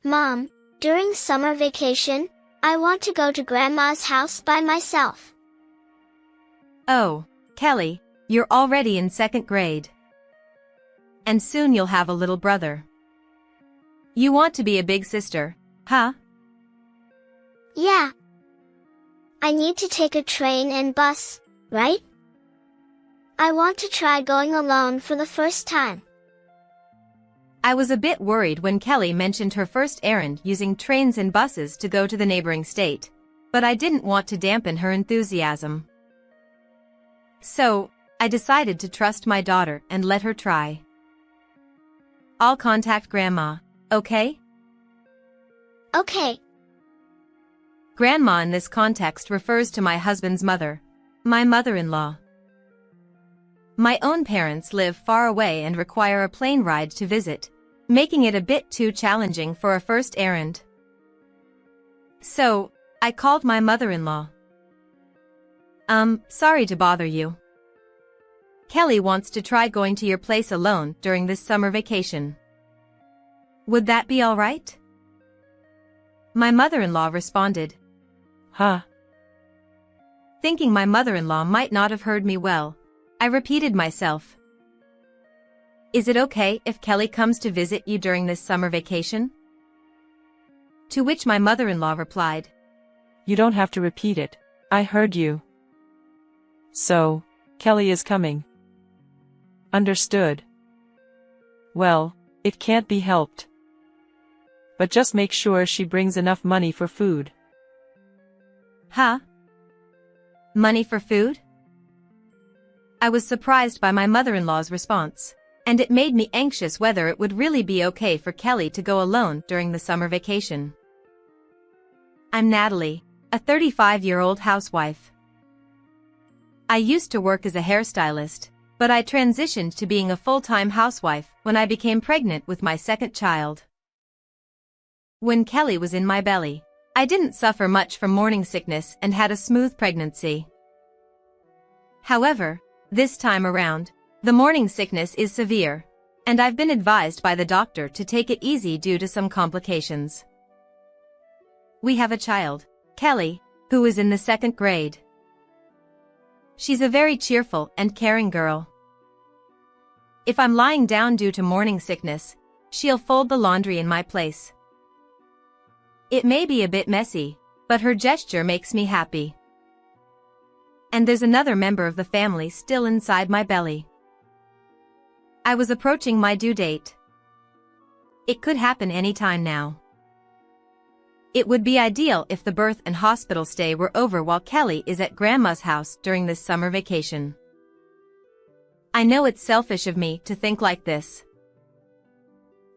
Mom, during summer vacation, I want to go to Grandma's house by myself. Oh, Kelly, you're already in 2nd grade. And soon you'll have a little brother. You want to be a big sister, huh? Yeah. I need to take a train and bus, right? I want to try going alone for the first time. I was a bit worried when Kelly mentioned her first errand using trains and buses to go to the neighboring state, but I didn't want to dampen her enthusiasm. So, I decided to trust my daughter and let her try. I'll contact Grandma, okay? Okay. Grandma in this context refers to my husband's mother, my mother-in-law. My own parents live far away and require a plane ride to visit, making it a bit too challenging for a first errand. So, I called my mother-in-law. Sorry to bother you. Kelly wants to try going to your place alone during this summer vacation. Would that be all right? My mother-in-law responded. Huh? Thinking my mother-in-law might not have heard me well, I repeated myself. Is it okay if Kelly comes to visit you during this summer vacation? To which my mother-in-law replied. You don't have to repeat it. I heard you. So, Kelly is coming. Understood. Well, it can't be helped. But just make sure she brings enough money for food. Huh? Money for food? I was surprised by my mother-in-law's response, and it made me anxious whether it would really be okay for Kelly to go alone during the summer vacation. I'm Natalie, a 35-year-old housewife. I used to work as a hairstylist, but I transitioned to being a full-time housewife when I became pregnant with my 2nd child. When Kelly was in my belly, I didn't suffer much from morning sickness and had a smooth pregnancy. However, this time around, the morning sickness is severe, and I've been advised by the doctor to take it easy due to some complications. We have a child, Kelly, who is in the 2nd grade. She's a very cheerful and caring girl. If I'm lying down due to morning sickness, she'll fold the laundry in my place. It may be a bit messy, but her gesture makes me happy. And there's another member of the family still inside my belly. I was approaching my due date. It could happen any time now. It would be ideal if the birth and hospital stay were over while Kelly is at Grandma's house during this summer vacation. I know it's selfish of me to think like this.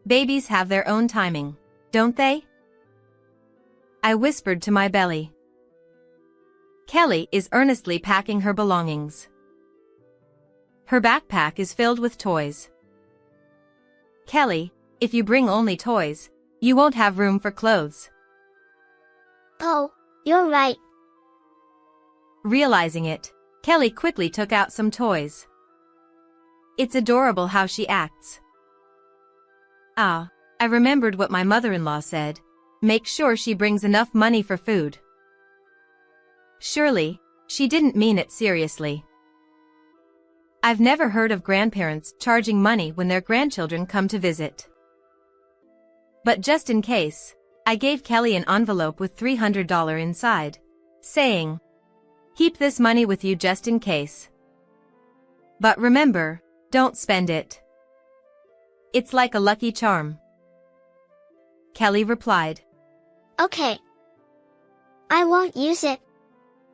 Babies have their own timing, don't they? I whispered to my belly. Kelly is earnestly packing her belongings. Her backpack is filled with toys. Kelly, if you bring only toys, you won't have room for clothes. Oh, you're right. Realizing it, Kelly quickly took out some toys. It's adorable how she acts. Ah, I remembered what my mother-in-law said. Make sure she brings enough money for food. Surely, she didn't mean it seriously. I've never heard of grandparents charging money when their grandchildren come to visit. But just in case, I gave Kelly an envelope with $300 inside, saying, "Keep this money with you just in case. But remember, don't spend it. It's like a lucky charm." Kelly replied, Okay. I won't use it.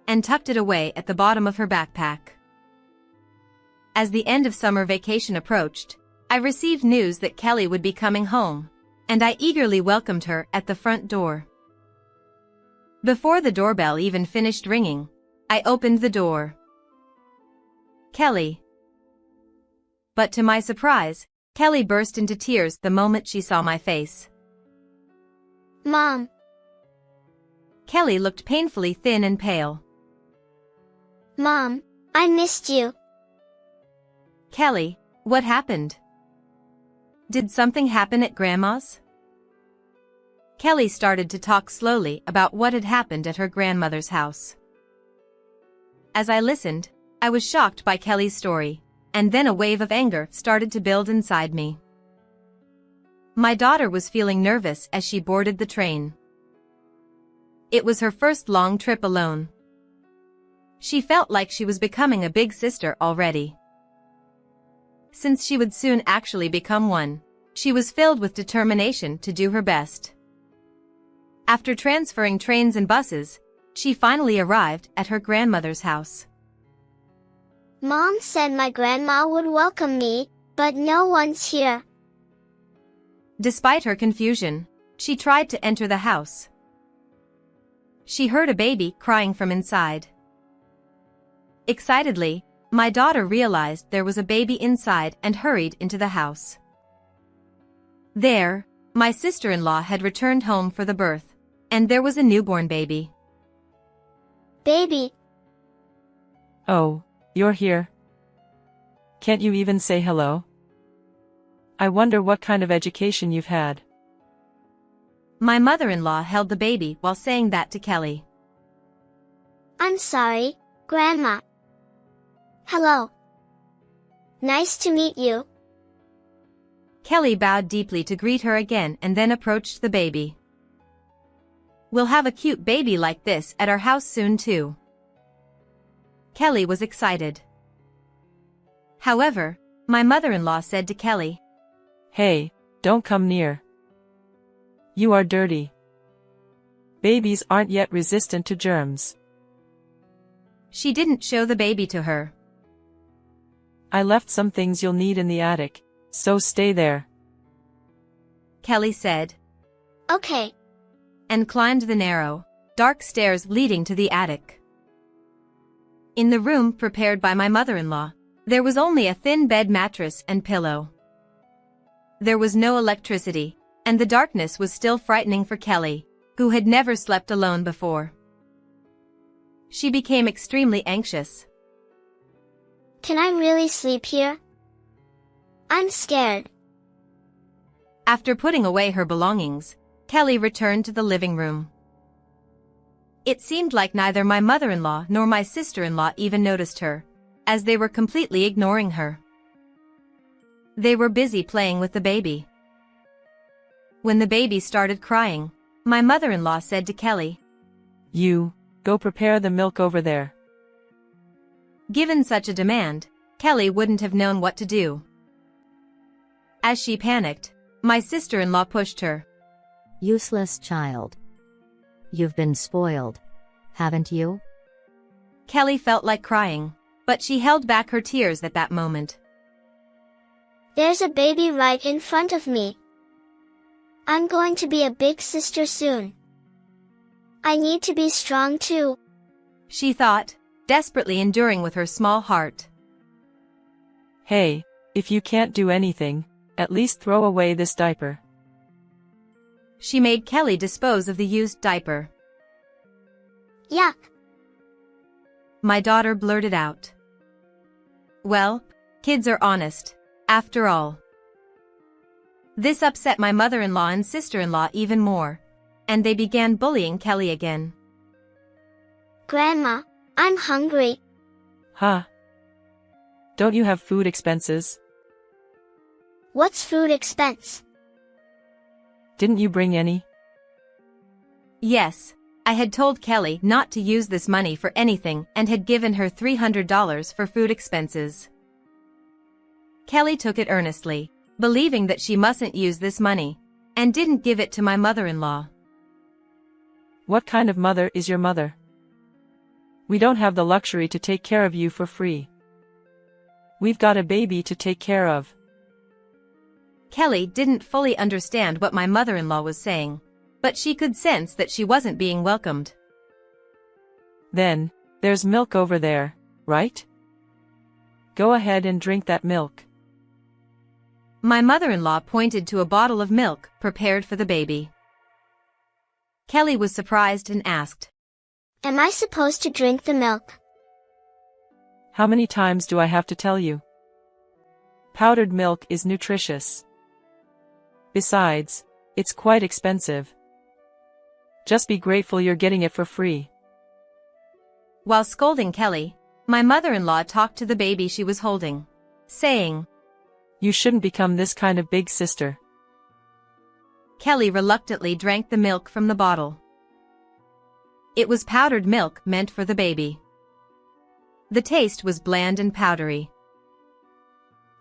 And tucked it away at the bottom of her backpack. As the end of summer vacation approached, I received news that Kelly would be coming home, and I eagerly welcomed her at the front door. Before the doorbell even finished ringing, I opened the door. Kelly. But to my surprise, Kelly burst into tears the moment she saw my face. Mom. Kelly looked painfully thin and pale. Mom, I missed you. Kelly, what happened? Did something happen at Grandma's? Kelly started to talk slowly about what had happened at her grandmother's house. As I listened, I was shocked by Kelly's story, and then a wave of anger started to build inside me. My daughter was feeling nervous as she boarded the train. It was her first long trip alone. She felt like she was becoming a big sister already. Since she would soon actually become one, she was filled with determination to do her best. After transferring trains and buses, she finally arrived at her grandmother's house. Mom said my grandma would welcome me, but no one's here. Despite her confusion, she tried to enter the house. She heard a baby crying from inside. Excitedly, my daughter realized there was a baby inside and hurried into the house. There, my sister-in-law had returned home for the birth, and there was a newborn baby. Baby. Oh, you're here. Can't you even say hello? I wonder what kind of education you've had. My mother-in-law held the baby while saying that to Kelly. I'm sorry, Grandma. Hello. Nice to meet you. Kelly bowed deeply to greet her again and then approached the baby. We'll have a cute baby like this at our house soon too. Kelly was excited. However, my mother-in-law said to Kelly, Hey, don't come near. You are dirty. Babies aren't yet resistant to germs. She didn't show the baby to her. I left some things you'll need in the attic, so stay there. Kelly said. Okay. And climbed the narrow, dark stairs leading to the attic. In the room prepared by my mother-in-law, there was only a thin bed mattress and pillow. There was no electricity, and the darkness was still frightening for Kelly, who had never slept alone before. She became extremely anxious. Can I really sleep here? I'm scared. After putting away her belongings, Kelly returned to the living room. It seemed like neither my mother-in-law nor my sister-in-law even noticed her, as they were completely ignoring her. They were busy playing with the baby. When the baby started crying, my mother-in-law said to Kelly, You, go prepare the milk over there. Given such a demand, Kelly wouldn't have known what to do. As she panicked, my sister-in-law pushed her. Useless child. You've been spoiled, haven't you? Kelly felt like crying, but she held back her tears at that moment. There's a baby right in front of me. I'm going to be a big sister soon. I need to be strong too, she thought, desperately enduring with her small heart. Hey, if you can't do anything, at least throw away this diaper. She made Kelly dispose of the used diaper. Yuck. My daughter blurted out. Well, kids are honest, after all. This upset my mother-in-law and sister-in-law even more, and they began bullying Kelly again. Grandma, I'm hungry. Huh? Don't you have food expenses? What's food expense? Didn't you bring any? Yes, I had told Kelly not to use this money for anything and had given her $300 for food expenses. Kelly took it earnestly, believing that she mustn't use this money, and didn't give it to my mother-in-law. What kind of mother is your mother? We don't have the luxury to take care of you for free. We've got a baby to take care of. Kelly didn't fully understand what my mother-in-law was saying, but she could sense that she wasn't being welcomed. Then, there's milk over there, right? Go ahead and drink that milk. My mother-in-law pointed to a bottle of milk prepared for the baby. Kelly was surprised and asked, Am I supposed to drink the milk? How many times do I have to tell you? Powdered milk is nutritious. Besides, it's quite expensive. Just be grateful you're getting it for free. While scolding Kelly, my mother-in-law talked to the baby she was holding, saying, You shouldn't become this kind of big sister. Kelly reluctantly drank the milk from the bottle. It was powdered milk meant for the baby. The taste was bland and powdery.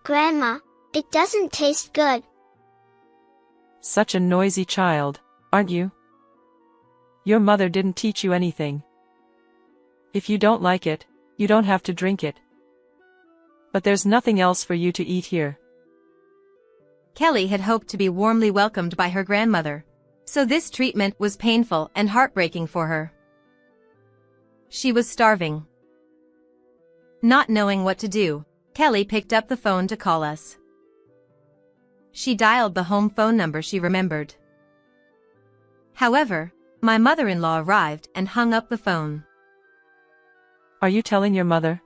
Grandma, it doesn't taste good. Such a noisy child, aren't you? Your mother didn't teach you anything. If you don't like it, you don't have to drink it. But there's nothing else for you to eat here. Kelly had hoped to be warmly welcomed by her grandmother, so this treatment was painful and heartbreaking for her. She was starving. Not knowing what to do, Kelly picked up the phone to call us. She dialed the home phone number she remembered. However, my mother-in-law arrived and hung up the phone. Are you telling your mother?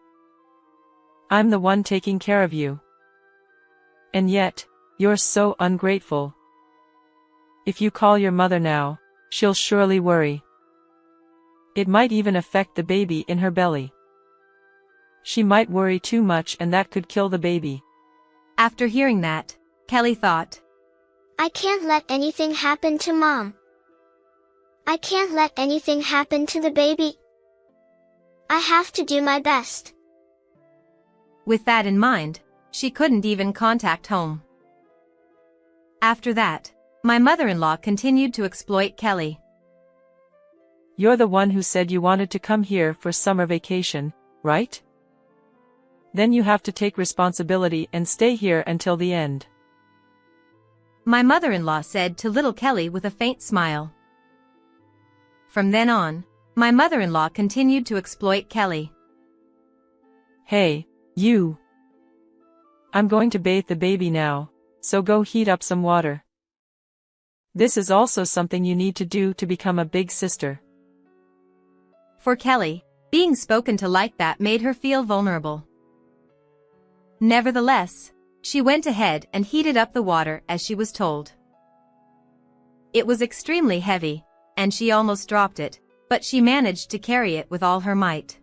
I'm the one taking care of you. And yet, you're so ungrateful. If you call your mother now, she'll surely worry. It might even affect the baby in her belly. She might worry too much and that could kill the baby. After hearing that, Kelly thought, I can't let anything happen to Mom. I can't let anything happen to the baby. I have to do my best. With that in mind, she couldn't even contact home. After that, my mother-in-law continued to exploit Kelly. You're the one who said you wanted to come here for summer vacation, right? Then you have to take responsibility and stay here until the end. My mother-in-law said to little Kelly with a faint smile. From then on, my mother-in-law continued to exploit Kelly. Hey, you. I'm going to bathe the baby now, so go heat up some water. This is also something you need to do to become a big sister. For Kelly, being spoken to like that made her feel vulnerable. Nevertheless, she went ahead and heated up the water as she was told. It was extremely heavy, and she almost dropped it, but she managed to carry it with all her might.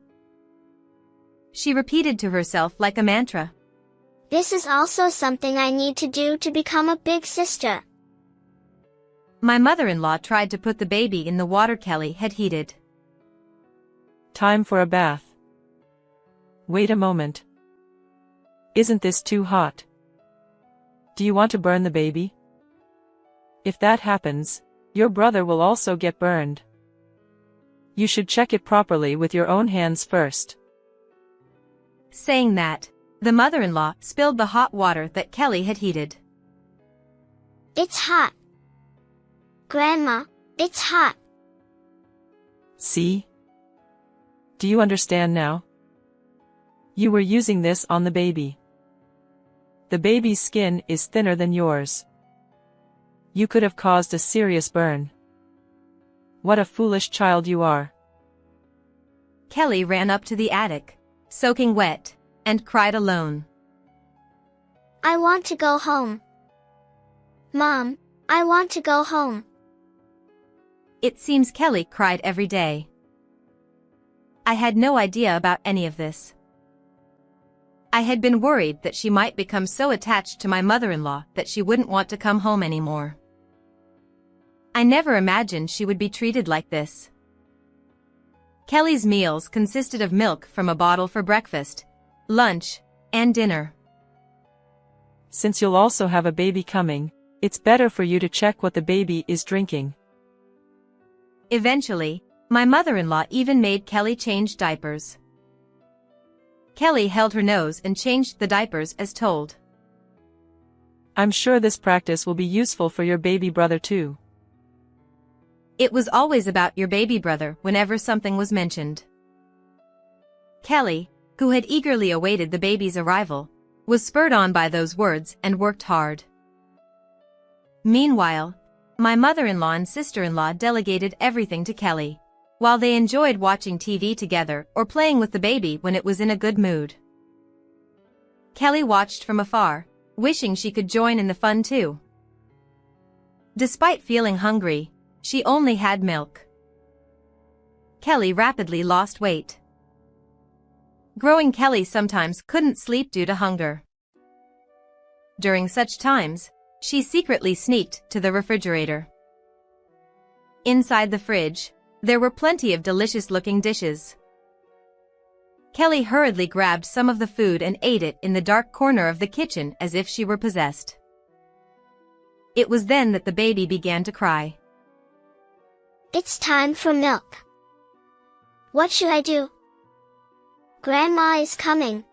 She repeated to herself like a mantra. This is also something I need to do to become a big sister. My mother-in-law tried to put the baby in the water Kelly had heated. Time for a bath. Wait a moment. Isn't this too hot? Do you want to burn the baby? If that happens, your brother will also get burned. You should check it properly with your own hands first. Saying that, the mother-in-law spilled the hot water that Kelly had heated. It's hot. Grandma, it's hot. See? Do you understand now? You were using this on the baby. The baby's skin is thinner than yours. You could have caused a serious burn. What a foolish child you are. Kelly ran up to the attic, soaking wet, and cried alone. I want to go home. Mom, I want to go home. It seems Kelly cried every day. I had no idea about any of this. I had been worried that she might become so attached to my mother-in-law that she wouldn't want to come home anymore. I never imagined she would be treated like this. Kelly's meals consisted of milk from a bottle for breakfast, lunch, and dinner. Since you'll also have a baby coming, it's better for you to check what the baby is drinking. Eventually, my mother-in-law even made Kelly change diapers. Kelly held her nose and changed the diapers as told. I'm sure this practice will be useful for your baby brother too. It was always about your baby brother whenever something was mentioned. Kelly, who had eagerly awaited the baby's arrival, was spurred on by those words and worked hard. Meanwhile, my mother-in-law and sister-in-law delegated everything to Kelly, while they enjoyed watching TV together or playing with the baby when it was in a good mood. Kelly watched from afar, wishing she could join in the fun too. Despite feeling hungry, she only had milk. Kelly rapidly lost weight. Growing Kelly sometimes couldn't sleep due to hunger. During such times, she secretly sneaked to the refrigerator. Inside the fridge, there were plenty of delicious-looking dishes. Kelly hurriedly grabbed some of the food and ate it in the dark corner of the kitchen as if she were possessed. It was then that the baby began to cry. It's time for milk. What should I do? Grandma is coming.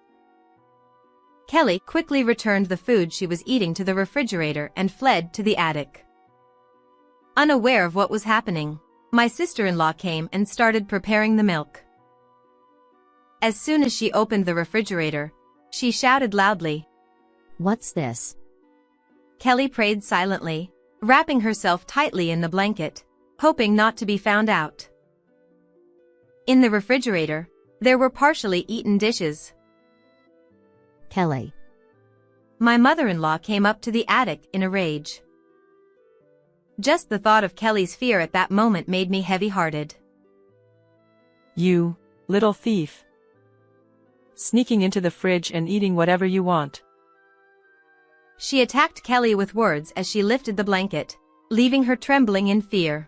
Kelly quickly returned the food she was eating to the refrigerator and fled to the attic. Unaware of what was happening, my sister-in-law came and started preparing the milk. As soon as she opened the refrigerator, she shouted loudly, What's this? Kelly prayed silently, wrapping herself tightly in the blanket, hoping not to be found out. In the refrigerator, there were partially eaten dishes. Kelly. My mother-in-law came up to the attic in a rage. Just the thought of Kelly's fear at that moment made me heavy-hearted. You little thief. Sneaking into the fridge and eating whatever you want. She attacked Kelly with words as she lifted the blanket, leaving her trembling in fear.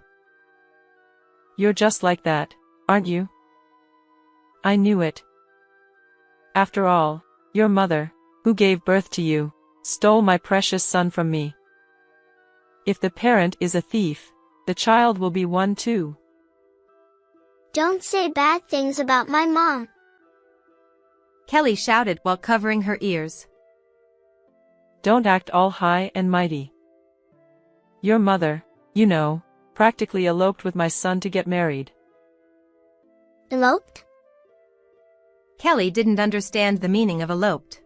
You're just like that, aren't you? I knew it. After all, your mother, who gave birth to you, stole my precious son from me. If the parent is a thief, the child will be one too. Don't say bad things about my mom. Kelly shouted while covering her ears. Don't act all high and mighty. Your mother, you know, practically eloped with my son to get married. Eloped? Kelly didn't understand the meaning of eloped.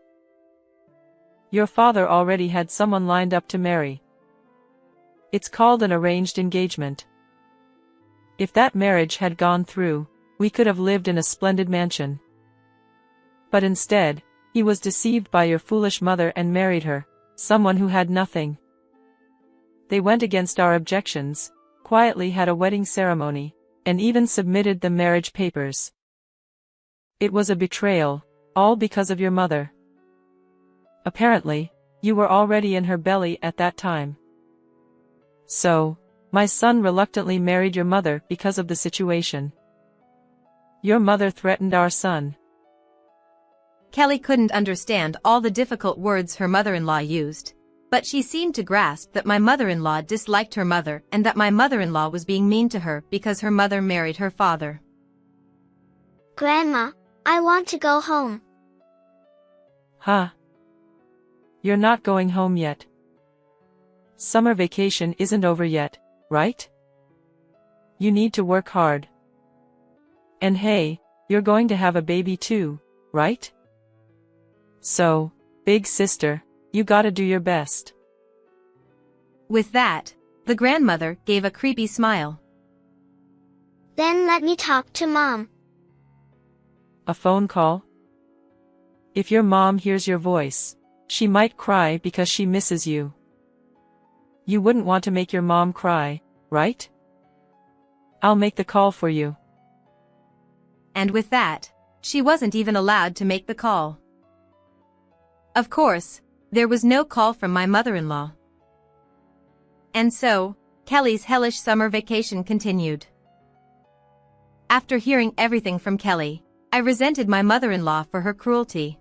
Your father already had someone lined up to marry. It's called an arranged engagement. If that marriage had gone through, we could have lived in a splendid mansion. But instead, he was deceived by your foolish mother and married her, someone who had nothing. They went against our objections, quietly had a wedding ceremony, and even submitted the marriage papers. It was a betrayal, all because of your mother. Apparently, you were already in her belly at that time. So, my son reluctantly married your mother because of the situation. Your mother threatened our son. Kelly couldn't understand all the difficult words her mother-in-law used, but she seemed to grasp that my mother-in-law disliked her mother and that my mother-in-law was being mean to her because her mother married her father. Grandma, I want to go home. Huh? You're not going home yet. Summer vacation isn't over yet, right? You need to work hard. And hey, you're going to have a baby too, right? So, big sister, you gotta do your best. With that, the grandmother gave a creepy smile. Then let me talk to Mom. A phone call? If your mom hears your voice, she might cry because she misses you. You wouldn't want to make your mom cry, right? I'll make the call for you. And with that, she wasn't even allowed to make the call. Of course, there was no call from my mother-in-law. And so, Kelly's hellish summer vacation continued. After hearing everything from Kelly, I resented my mother-in-law for her cruelty.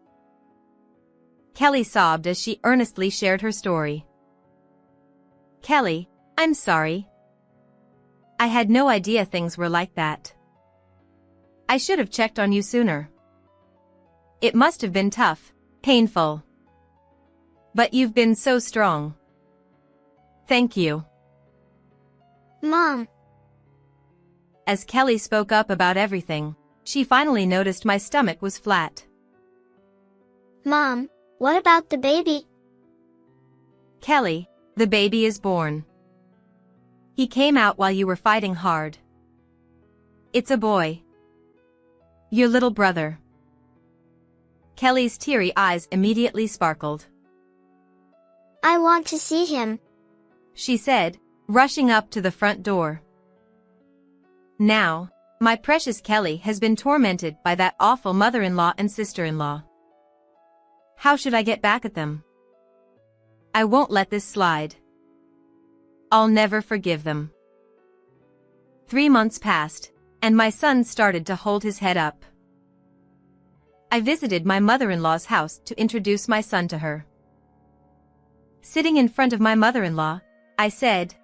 Kelly sobbed as she earnestly shared her story. Kelly, I'm sorry. I had no idea things were like that. I should have checked on you sooner. It must have been tough, painful. But you've been so strong. Thank you. Mom. As Kelly spoke up about everything, she finally noticed my stomach was flat. Mom, what about the baby? Kelly, the baby is born. He came out while you were fighting hard. It's a boy. Your little brother. Kelly's teary eyes immediately sparkled. I want to see him, she said, rushing up to the front door. Now, My precious Kelly has been tormented by that awful mother-in-law and sister-in-law. How should I get back at them? I won't let this slide. I'll never forgive them. 3 months passed, and my son started to hold his head up. I visited my mother-in-law's house to introduce my son to her. Sitting in front of my mother-in-law, I said,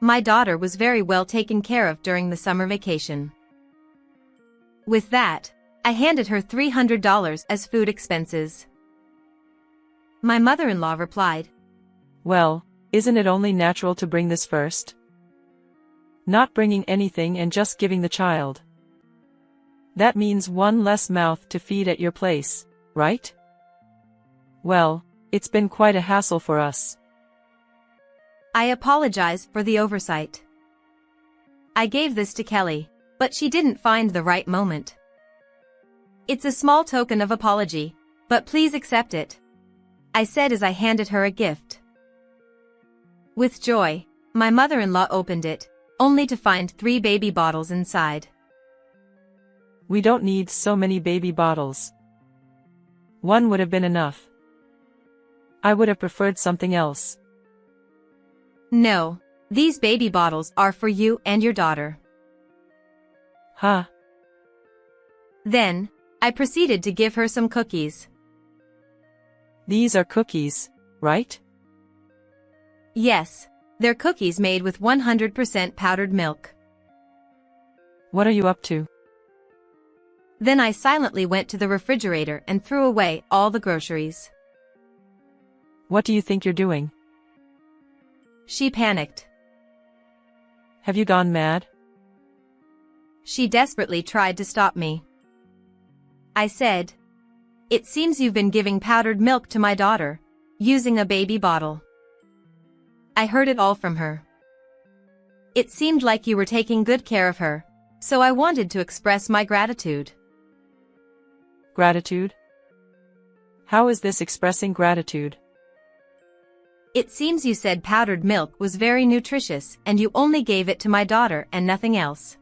"My daughter was very well taken care of during the summer vacation." With that, I handed her $300 as food expenses. My mother-in-law replied, Well, isn't it only natural to bring this first? Not bringing anything and just giving the child. That means one less mouth to feed at your place, right? Well, it's been quite a hassle for us. I apologize for the oversight. I gave this to Kelly, but she didn't find the right moment. It's a small token of apology, but please accept it, I said as I handed her a gift. With joy, my mother-in-law opened it, only to find 3 baby bottles inside. We don't need so many baby bottles. One would have been enough. I would have preferred something else. No, these baby bottles are for you and your daughter. Huh? Then, I proceeded to give her some cookies. These are cookies, right? Yes, they're cookies made with 100% powdered milk. What are you up to? Then I silently went to the refrigerator and threw away all the groceries. What do you think you're doing? She panicked. Have you gone mad? She desperately tried to stop me. I said, "It seems you've been giving powdered milk to my daughter, using a baby bottle." I heard it all from her. It seemed like you were taking good care of her, so I wanted to express my gratitude. Gratitude? How is this expressing gratitude? It seems you said powdered milk was very nutritious and you only gave it to my daughter and nothing else.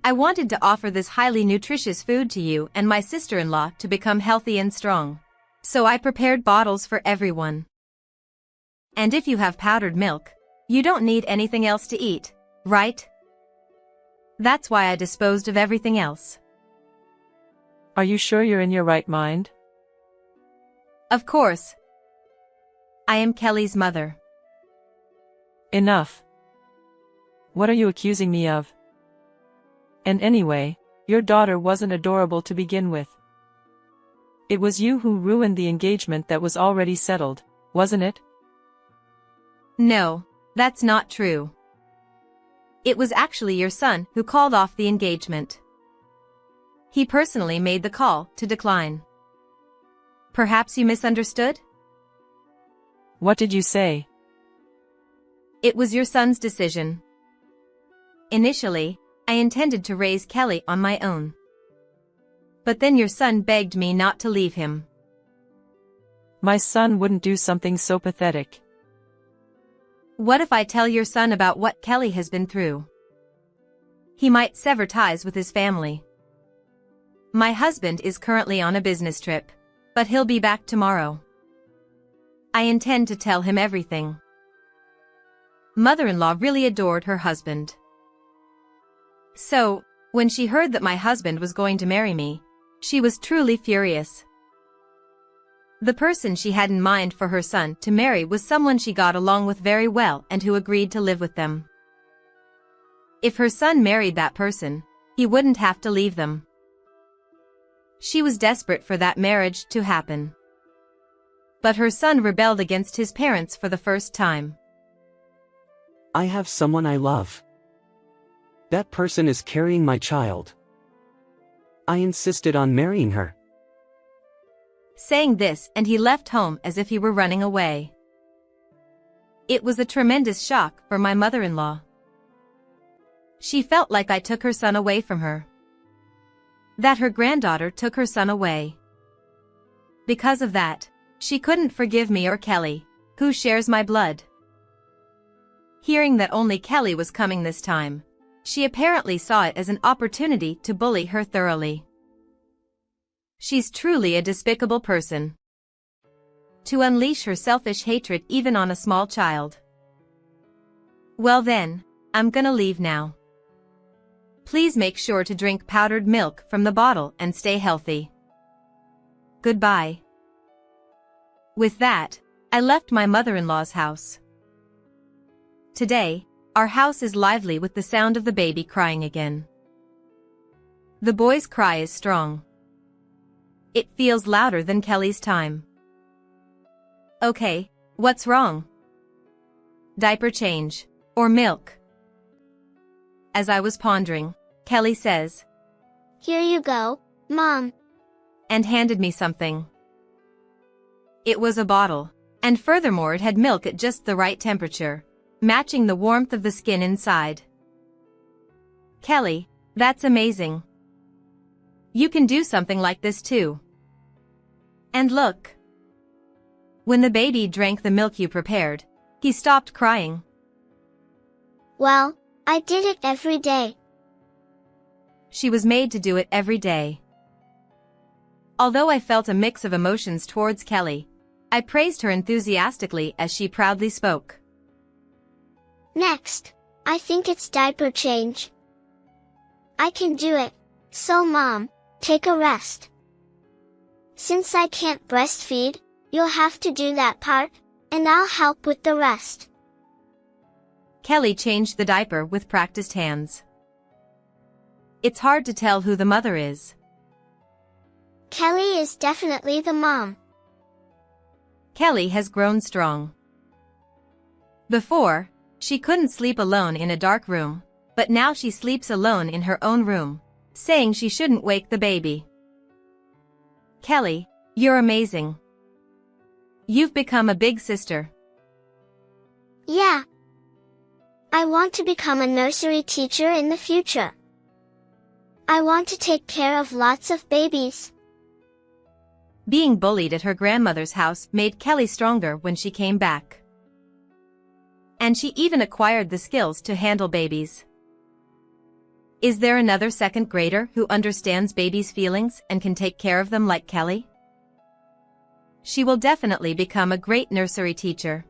I wanted to offer this highly nutritious food to you and my sister-in-law to become healthy and strong. So I prepared bottles for everyone. And if you have powdered milk, you don't need anything else to eat, right? That's why I disposed of everything else. Are you sure you're in your right mind? Of course. I am Kelly's mother. Enough. What are you accusing me of? And anyway, your daughter wasn't adorable to begin with. It was you who ruined the engagement that was already settled, wasn't it? No, that's not true. It was actually your son who called off the engagement. He personally made the call to decline. Perhaps you misunderstood? What did you say? It was your son's decision. Initially, I intended to raise Kelly on my own. But then your son begged me not to leave him. My son wouldn't do something so pathetic. What if I tell your son about what Kelly has been through? He might sever ties with his family. My husband is currently on a business trip, but he'll be back tomorrow. I intend to tell him everything. Mother-in-law really adored her husband. So, when she heard that my husband was going to marry me, she was truly furious. The person she had in mind for her son to marry was someone she got along with very well and who agreed to live with them. If her son married that person, he wouldn't have to leave them. She was desperate for that marriage to happen. But her son rebelled against his parents for the first time. I have someone I love. That person is carrying my child. I insisted on marrying her. Saying this, and he left home as if he were running away. It was a tremendous shock for my mother-in-law. She felt like I took her son away from her. That her granddaughter took her son away. Because of that, she couldn't forgive me or Kelly, who shares my blood. Hearing that only Kelly was coming this time, she apparently saw it as an opportunity to bully her thoroughly. She's truly a despicable person. To unleash her selfish hatred even on a small child. Well then, I'm gonna leave now. Please make sure to drink powdered milk from the bottle and stay healthy. Goodbye. With that, I left my mother-in-law's house. Today, our house is lively with the sound of the baby crying again. The boy's cry is strong. It feels louder than Kelly's time. Okay, what's wrong? Diaper change, or milk? As I was pondering, Kelly says, Here you go, Mom. And handed me something. It was a bottle, and furthermore it had milk at just the right temperature, matching the warmth of the skin inside. Kelly, that's amazing. You can do something like this too. And look. When the baby drank the milk you prepared, he stopped crying. Well, I did it every day. She was made to do it every day. Although I felt a mix of emotions towards Kelly, I praised her enthusiastically as she proudly spoke. Next, I think it's diaper change. I can do it, so Mom, take a rest. Since I can't breastfeed, you'll have to do that part, and I'll help with the rest. Kelly changed the diaper with practiced hands. It's hard to tell who the mother is. Kelly is definitely the mom. Kelly has grown strong. Before, she couldn't sleep alone in a dark room, but now she sleeps alone in her own room, saying she shouldn't wake the baby. Kelly, you're amazing. You've become a big sister. Yeah. I want to become a nursery teacher in the future. I want to take care of lots of babies. Being bullied at her grandmother's house made Kelly stronger when she came back. And she even acquired the skills to handle babies. Is there another second grader who understands babies' feelings and can take care of them like Kelly? She will definitely become a great nursery teacher.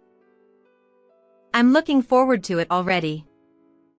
I'm looking forward to it already.